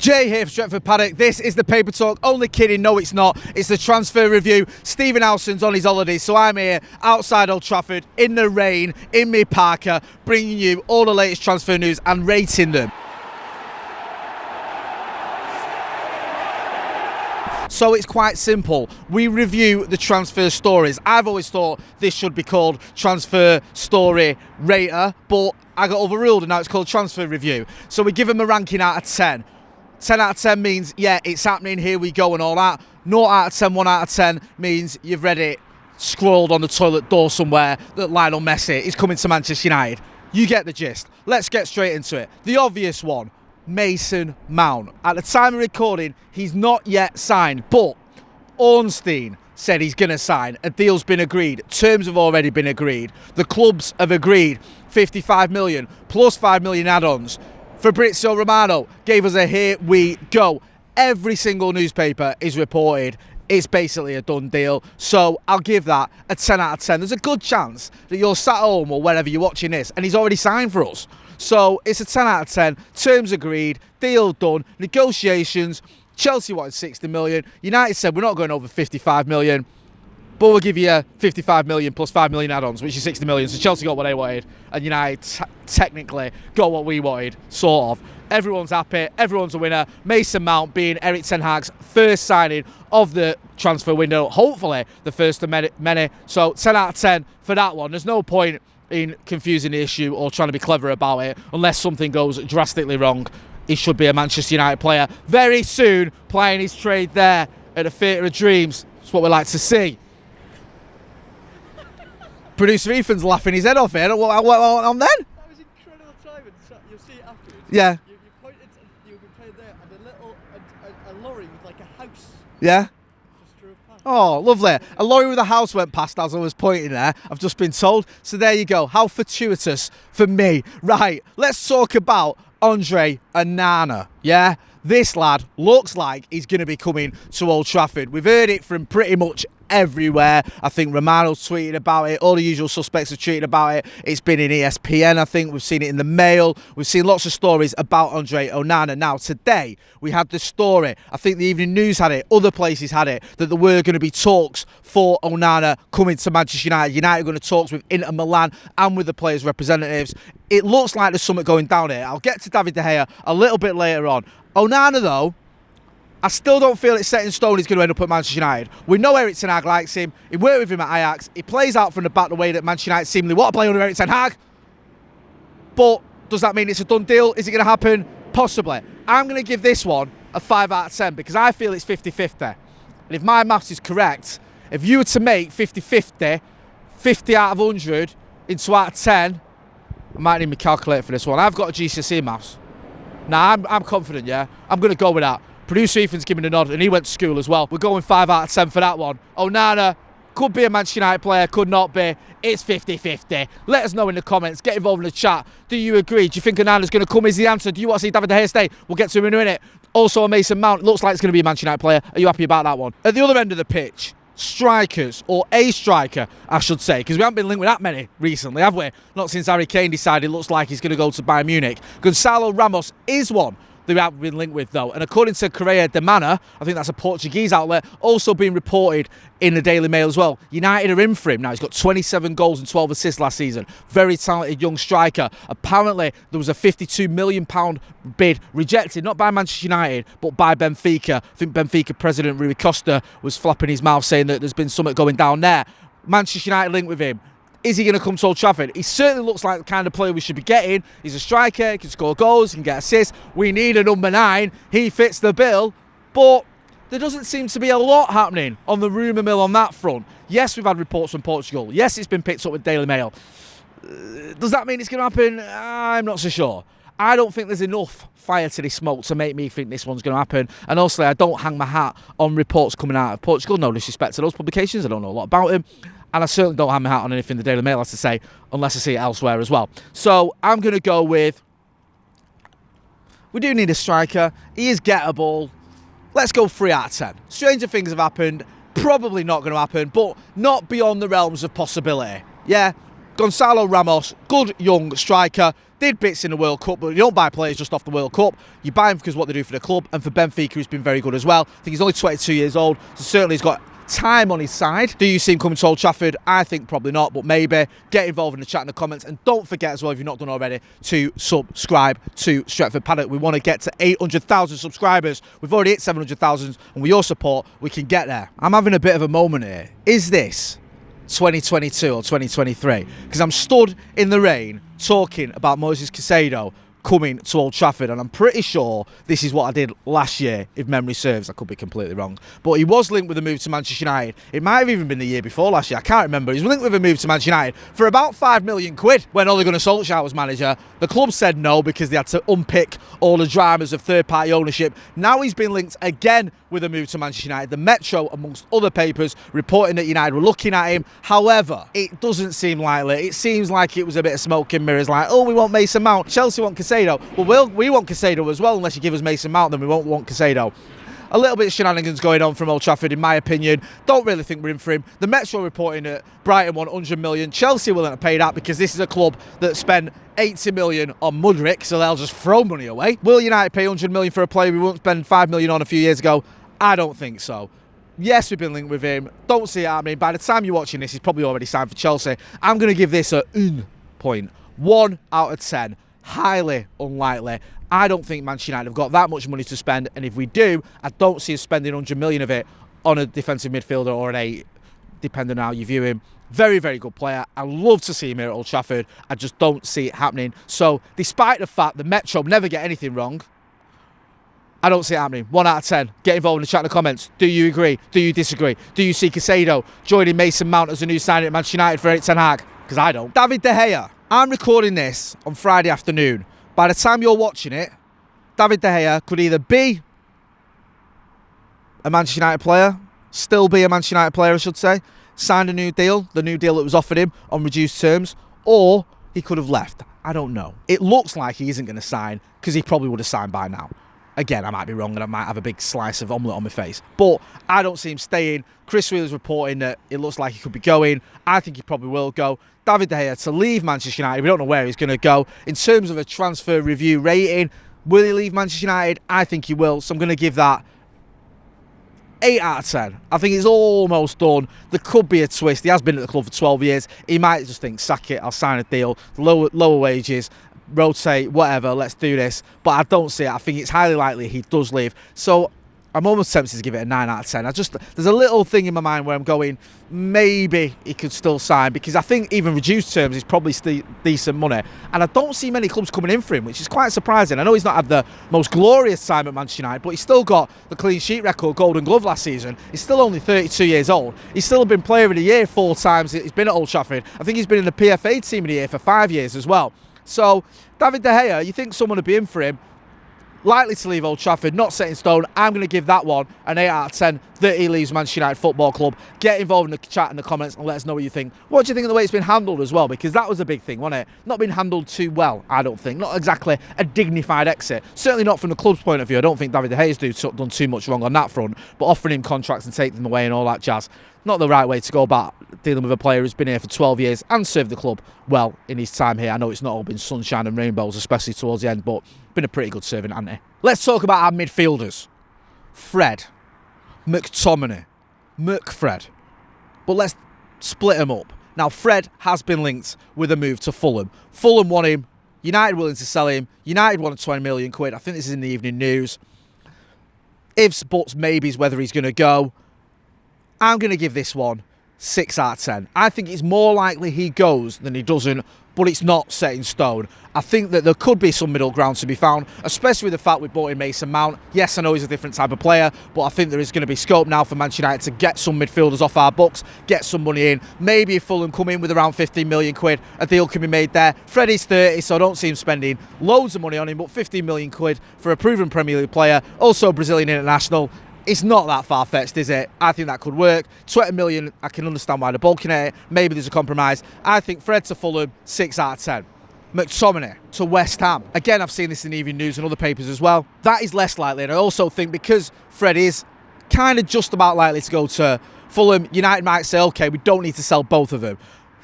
Jay here for Stretford Paddock. This is the Paper Talk. Only kidding, no it's not. It's the transfer review. Stephen Howson's on his holidays, so I'm here outside Old Trafford in the rain, in my Parker, bringing you all the latest transfer news and rating them. So it's quite simple. We review the transfer stories. I've always thought this should be called Transfer Story Rater, but I got overruled and now it's called Transfer Review. So we give them a ranking out of 10. 10 out of 10 means, yeah, it's happening, here we go and all that. 0 out of 10, 1 out of 10 means you've read it scrawled on the toilet door somewhere that Lionel Messi is coming to Manchester United. You get the gist. Let's get straight into it. The obvious one, Mason Mount. At the time of recording, he's not yet signed, but Ornstein said he's going to sign. A deal's been agreed. Terms have already been agreed. The clubs have agreed 55 million plus 5 million add-ons. Fabrizio Romano gave us a here we go. Every single newspaper is reported it's basically a done deal. So I'll give that a 10 out of 10. There's a good chance that you're sat at home or wherever you're watching this and he's already signed for us. So it's a 10 out of 10. Terms agreed. Deal done. Negotiations. Chelsea wanted 60 million. United said we're not going over 55 million. But we'll give you 55 million plus 5 million add-ons, which is 60 million. So Chelsea got what they wanted, and United technically got what we wanted, sort of. Everyone's happy, everyone's a winner. Mason Mount being Erik ten Hag's first signing of the transfer window, hopefully the first of many. So 10 out of 10 for that one. There's no point in confusing the issue or trying to be clever about it unless something goes drastically wrong. He should be a Manchester United player very soon, playing his trade there at the Theatre of Dreams. That's what we like to see. Producer Ethan's laughing his head off here. What on then? That was incredible timing. You'll see it afterwards. Yeah. You pointed, you'll be playing there, and a lorry with like a house. Yeah. Just drove past. Oh, lovely. A lorry with a house went past as I was pointing there. I've just been told. So there you go. How fortuitous for me. Right. Let's talk about Andre Onana. Yeah. This lad looks like he's going to be coming to Old Trafford. We've heard it from pretty much everywhere. I think Romano's tweeted about it. All the usual suspects have tweeted about it. It's been in ESPN, I think. We've seen it in the Mail. We've seen lots of stories about Andre Onana. Now, today, we had the story. I think the Evening News had it. Other places had it. That there were going to be talks for Onana coming to Manchester United. United are going to talk with Inter Milan and with the players' representatives. It looks like there's something going down here. I'll get to David De Gea a little bit later on. Onana, though, I still don't feel it's set in stone he's going to end up at Manchester United. We know Erik ten Hag likes him. He worked with him at Ajax. He plays out from the back the way that Manchester United seemingly want to play under Erik ten Hag. But does that mean it's a done deal? Is it going to happen? Possibly. I'm going to give this one a 5 out of 10 because I feel it's 50-50. And if my maths is correct, if you were to make 50-50, 50 out of 100 into out of 10, I might need my calculator for this one. I've got a GCSE maths. Nah, I'm confident, yeah. I'm going to go with that. Producer Ethan's giving a nod, and he went to school as well. We're going 5 out of 10 for that one. Onana could be a Manchester United player, could not be. It's 50-50. Let us know in the comments. Get involved in the chat. Do you agree? Do you think Onana's going to come? Is the answer? Do you want to see David De Gea stay? We'll get to him in a minute. Also, Mason Mount looks like it's going to be a Manchester United player. Are you happy about that one? At the other end of the pitch, strikers, or a striker, I should say, because we haven't been linked with that many recently, have we? Not since Harry Kane decided it looks like he's going to go to Bayern Munich. Gonçalo Ramos is one that we haven't been linked with, though. And according to Correia de Mana, I think that's a Portuguese outlet, also being reported in the Daily Mail as well. United are in for him. Now, he's got 27 goals and 12 assists last season. Very talented young striker. Apparently, there was a £52 million bid rejected, not by Manchester United, but by Benfica. I think Benfica president Rui Costa was flapping his mouth saying that there's been something going down there. Manchester United linked with him. Is he going to come to Old Trafford? He certainly looks like the kind of player we should be getting. He's a striker, he can score goals, he can get assists. We need a number 9. He fits the bill. But there doesn't seem to be a lot happening on the rumour mill on that front. Yes, we've had reports from Portugal. Yes, it's been picked up with Daily Mail. Does that mean it's going to happen? I'm not so sure. I don't think there's enough fire to this smoke to make me think this one's going to happen. And also, I don't hang my hat on reports coming out of Portugal. No disrespect to those publications. I don't know a lot about him. And I certainly don't hang my hat on anything the Daily Mail has to say, unless I see it elsewhere as well. So I'm going to go with, we do need a striker. He is gettable. Let's go 3 out of 10. Stranger things have happened. Probably not going to happen, but not beyond the realms of possibility. Yeah, Gonzalo Ramos, good young striker, did bits in the World Cup, but you don't buy players just off the World Cup. You buy them because what they do for the club, and for Benfica, he's been very good as well. I think he's only 22 years old, so certainly he's got time on his side. Do you see him coming to Old Trafford? I think probably not, but maybe. Get involved in the chat and the comments, and don't forget as well, if you've not done already, to subscribe to Stretford Paddock. We want to get to 800,000 subscribers. We've already hit 700,000, and with your support, we can get there. I'm having a bit of a moment here. Is this 2022 or 2023? Because I'm stood in the rain talking about Moises Caicedo coming to Old Trafford, and I'm pretty sure this is what I did last year, if memory serves. I could be completely wrong, but he was linked with a move to Manchester United. It might have even been the year before last year, I can't remember. He was linked with a move to Manchester United for about £5 million when Ole Gunnar Solskjaer was manager. The club said no because they had to unpick all the dramas of third-party ownership. Now he's been linked again with a move to Manchester United. The Metro, amongst other papers, reporting that United were looking at him. However, it doesn't seem likely. It seems like it was a bit of smoke and mirrors, like, oh, we want Mason Mount, Chelsea want Caicedo. Well, we want Caicedo as well. Unless you give us Mason Mount, then we won't want Caicedo. A little bit of shenanigans going on from Old Trafford, in my opinion. Don't really think we're in for him. The Metro reporting that Brighton want 100 million. Chelsea willing to pay that because this is a club that spent 80 million on Mudryk, so they'll just throw money away. Will United pay 100 million for a player we wouldn't spend 5 million on a few years ago? I don't think so. Yes, we've been linked with him. Don't see it happening. By the time you're watching this, he's probably already signed for Chelsea. I'm going to give this a 1 out of 10. Highly unlikely. I don't think Manchester United have got that much money to spend, and if we do, I don't see us spending 100 million of it on a defensive midfielder or an 8, depending on how you view him. Very, very good player. I love to see him here at Old Trafford. I just don't see it happening. So, despite the fact that Metro never get anything wrong, I don't see it happening. 1 out of 10. Get involved in the chat in the comments. Do you agree? Do you disagree? Do you see Caicedo joining Mason Mount as a new signing at Manchester United for Erik ten Hag? Because I don't. David De Gea. I'm recording this on Friday afternoon. By the time you're watching it, David De Gea could either be a Manchester United player, still be a Manchester United player, I should say, signed a new deal, the new deal that was offered him on reduced terms, or he could have left. I don't know. It looks like he isn't going to sign because he probably would have signed by now. Again, I might be wrong and I might have a big slice of omelette on my face. But I don't see him staying. Chris Wheeler's reporting that it looks like he could be going. I think he probably will go. David De Gea to leave Manchester United. We don't know where he's going to go. In terms of a transfer review rating, will he leave Manchester United? I think he will. So I'm going to give that 8 out of 10. I think it's almost done. There could be a twist. He has been at the club for 12 years. He might just think, sack it, I'll sign a deal. Lower wages. Rotate, whatever, let's do this. But I don't see it. I think it's highly likely he does leave. So I'm almost tempted to give it a 9 out of 10. There's a little thing in my mind where I'm going, maybe he could still sign, because I think even reduced terms is probably still decent money. And I don't see many clubs coming in for him, which is quite surprising. I know he's not had the most glorious time at Manchester United, but he's still got the clean sheet record, Golden Glove last season. He's still only 32 years old. He's still been Player of the Year 4 times. He's been at Old Trafford. I think he's been in the PFA Team of the Year for 5 years as well. So, David De Gea, you think someone would be in for him? Likely to leave Old Trafford, not set in stone. I'm going to give that one an 8 out of 10 that he leaves Manchester United Football Club. Get involved in the chat and the comments and let us know what you think. What do you think of the way it's been handled as well? Because that was a big thing, wasn't it? Not been handled too well, I don't think. Not exactly a dignified exit. Certainly not from the club's point of view. I don't think David De Gea's done too much wrong on that front. But offering him contracts and taking them away and all that jazz, not the right way to go about dealing with a player who's been here for 12 years and served the club well in his time here. I know it's not all been sunshine and rainbows, especially towards the end, but been a pretty good servant, hasn't he? Let's talk about our midfielders. Fred, McTominay, McFred. But let's split them up. Now, Fred has been linked with a move to Fulham. Fulham want him. United willing to sell him. United wanted 20 million quid. I think this is in the evening news. Ifs, buts, maybes, whether he's going to go. I'm going to give this one 6 out of 10. I think it's more likely he goes than he doesn't, but it's not set in stone. I think that there could be some middle ground to be found, especially with the fact we bought in Mason Mount. Yes, I know he's a different type of player, but I think there is going to be scope now for Manchester United to get some midfielders off our books, get some money in. Maybe if Fulham come in with around 15 million quid, a deal can be made there. Freddie's 30, so I don't see him spending loads of money on him, but 15 million quid for a proven Premier League player, also Brazilian international. It's not that far-fetched, is it? I think that could work. 20 million, I can understand why they're bulking it. Maybe there's a compromise. I think Fred to Fulham, 6 out of 10. McTominay to West Ham. Again, I've seen this in the evening news and other papers as well. That is less likely. And I also think because Fred is kind of just about likely to go to Fulham, United might say, OK, we don't need to sell both of them.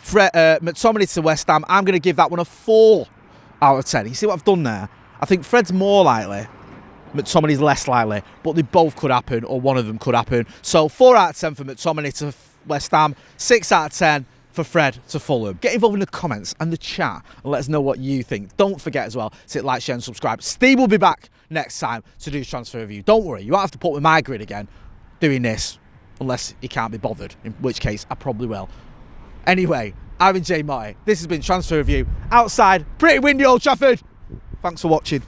McTominay to West Ham, I'm going to give that one a 4 out of 10. You see what I've done there? I think Fred's more likely, McTominay's less likely, but they both could happen, or one of them could happen. So 4 out of 10 for McTominay to West Ham, 6 out of 10 for Fred to Fulham. Get involved in the comments and the chat and let us know what you think. Don't forget as well to hit like, share and subscribe. Steve will be back next time to do transfer review. Don't worry, you won't have to put with my grid again doing this, unless he can't be bothered, in which case I probably will. Anyway, I've been Jay Motty. This has been Transfer Review outside pretty windy Old Trafford. Thanks for watching.